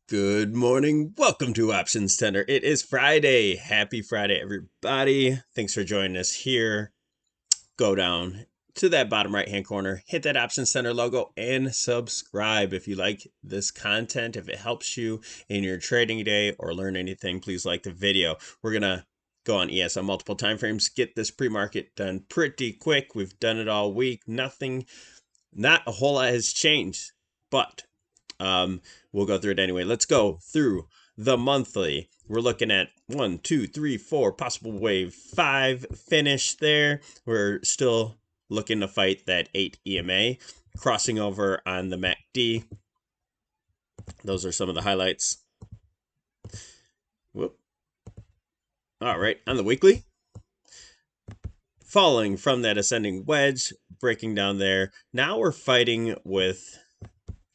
Good morning. Welcome to Options Center. It is Friday. Happy Friday, everybody. Thanks for joining us here. Go down to that bottom right-hand corner, hit that Options Center logo, and subscribe. If you like this content, if it helps you in your trading day or learn anything, please like the video. We're going to go on ES on multiple time frames, get this pre-market done pretty quick. We've done it all week. Not a whole lot has changed, but we'll go through it anyway. Let's go through the monthly. We're looking at 1, 2, 3, 4, possible wave 5 finish there. We're still looking to fight that 8 EMA. Crossing over on the MACD. Those are some of the highlights. Whoop. All right, on the weekly. Falling from that ascending wedge, breaking down there. Now we're fighting with...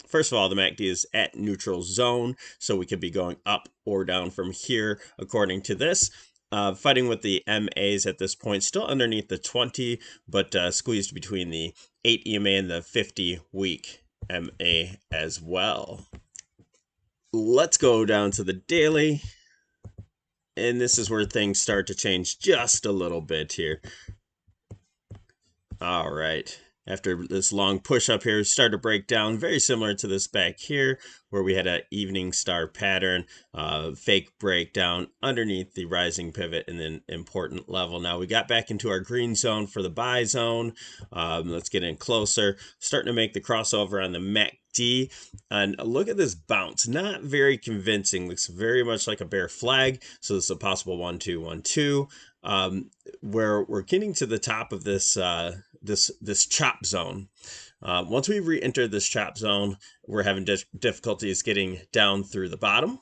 First of all, the MACD is at neutral zone, so we could be going up or down from here according to this. Fighting with the MAs at this point, still underneath the 20, but squeezed between the 8 EMA and the 50-week MA as well. Let's go down to the daily, and this is where things start to change just a little bit here. All right. After this long push up here, start to break down, very similar to this back here, where we had an evening star pattern, fake breakdown underneath the rising pivot and then important level. Now we got back into our green zone for the buy zone. Let's get in closer, starting to make the crossover on the MACD. And look at this bounce, not very convincing, looks very much like a bear flag. So this is a possible 1, 2, 1, 2. Where we're getting to the top of this this chop zone. Once we re-enter this chop zone, we're having difficulties getting down through the bottom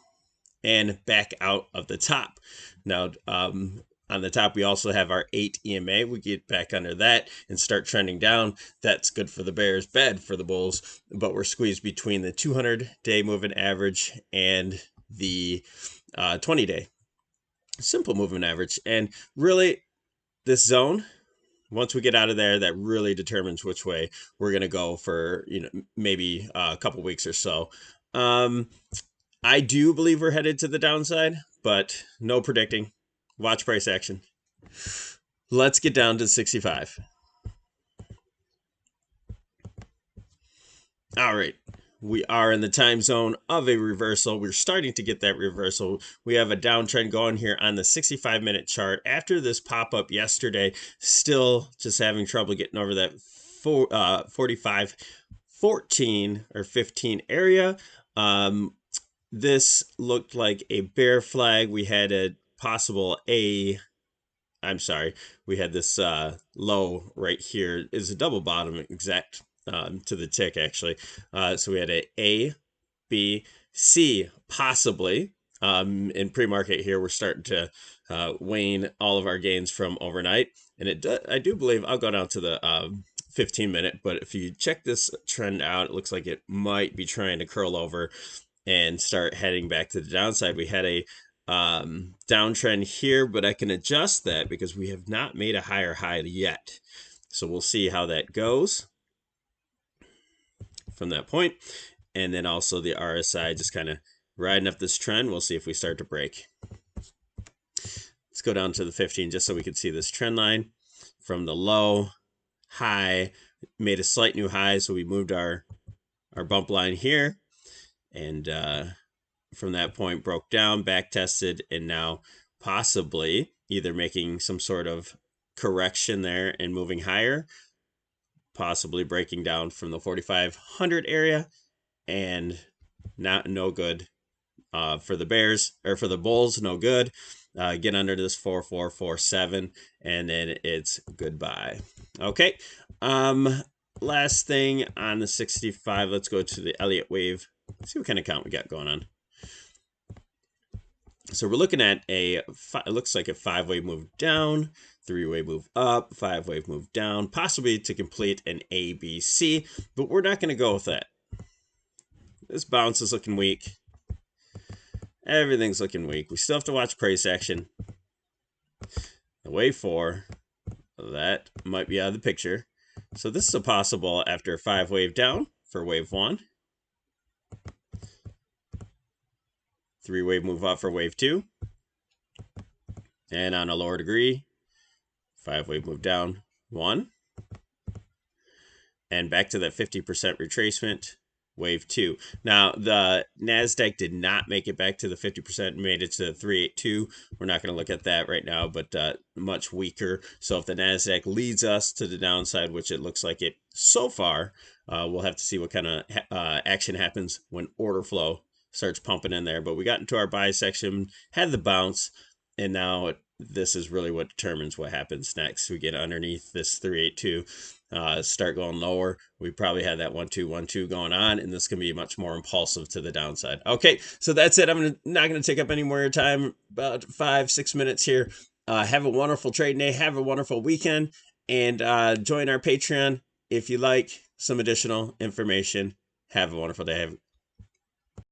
and back out of the top. Now, on the top, we also have our 8 EMA. We get back under that and start trending down. That's good for the bears, bad for the bulls, but we're squeezed between the 200-day moving average and the 20-day simple moving average. And really, this zone, once we get out of there, that really determines which way we're going to go for, maybe a couple weeks or so. I do believe we're headed to the downside, but no predicting. Watch price action. Let's get down to 65. All right. We are in the time zone of a reversal. We're starting to get that reversal. We have a downtrend going here on the 65-minute chart. After this pop-up yesterday, still just having trouble getting over that 45, 14 or 15 area. This looked like a bear flag. We had a possible we had this low right here is a double bottom exact to the tick, actually. So we had A, B, C, possibly. In pre-market here, we're starting to wane all of our gains from overnight. And I do believe, I'll go down to the 15-minute, but if you check this trend out, it looks like it might be trying to curl over and start heading back to the downside. We had a downtrend here, but I can adjust that because we have not made a higher high yet. So we'll see how that goes from that point. And then also the RSI just kind of riding up this trend. We'll see if we start to break. Let's go down to the 15 just so we can see this trend line from the low, high, made a slight new high. So we moved our bump line here, and from that point broke down, back tested, and now possibly either making some sort of correction there and moving higher, possibly breaking down from the 4,500 area, and no good for the bears, or for the bulls, no good. Get under this 4447, and then it's goodbye. Okay. Last thing on the 65, let's go to the Elliott wave. Let's see what kind of count we got going on. So we're looking at it looks like a 5-wave move down, 3-wave move up, 5-wave move down, possibly to complete an ABC, but we're not going to go with that. This bounce is looking weak. Everything's looking weak. We still have to watch price action. The wave 4, that might be out of the picture. So this is a possible after 5-wave down for wave 1. 3-wave move up for wave 2. And on a lower degree, 5-wave move down, 1. And back to that 50% retracement, wave 2. Now, the NASDAQ did not make it back to the 50%, made it to 382. We're not going to look at that right now, but much weaker. So if the NASDAQ leads us to the downside, which it looks like it so far, we'll have to see what kind of action happens when order flow starts pumping in there. But we got into our buy section, had the bounce, and now this is really what determines what happens next. We get underneath this 382. Start going lower. We probably had that 1-2-1-2 going on, and this can be much more impulsive to the downside. Okay, so that's it. I'm not going to take up any more of your time, about 5-6 minutes here. Have a wonderful trading day. Have a wonderful weekend, and join our Patreon if you like some additional information. Have a wonderful day.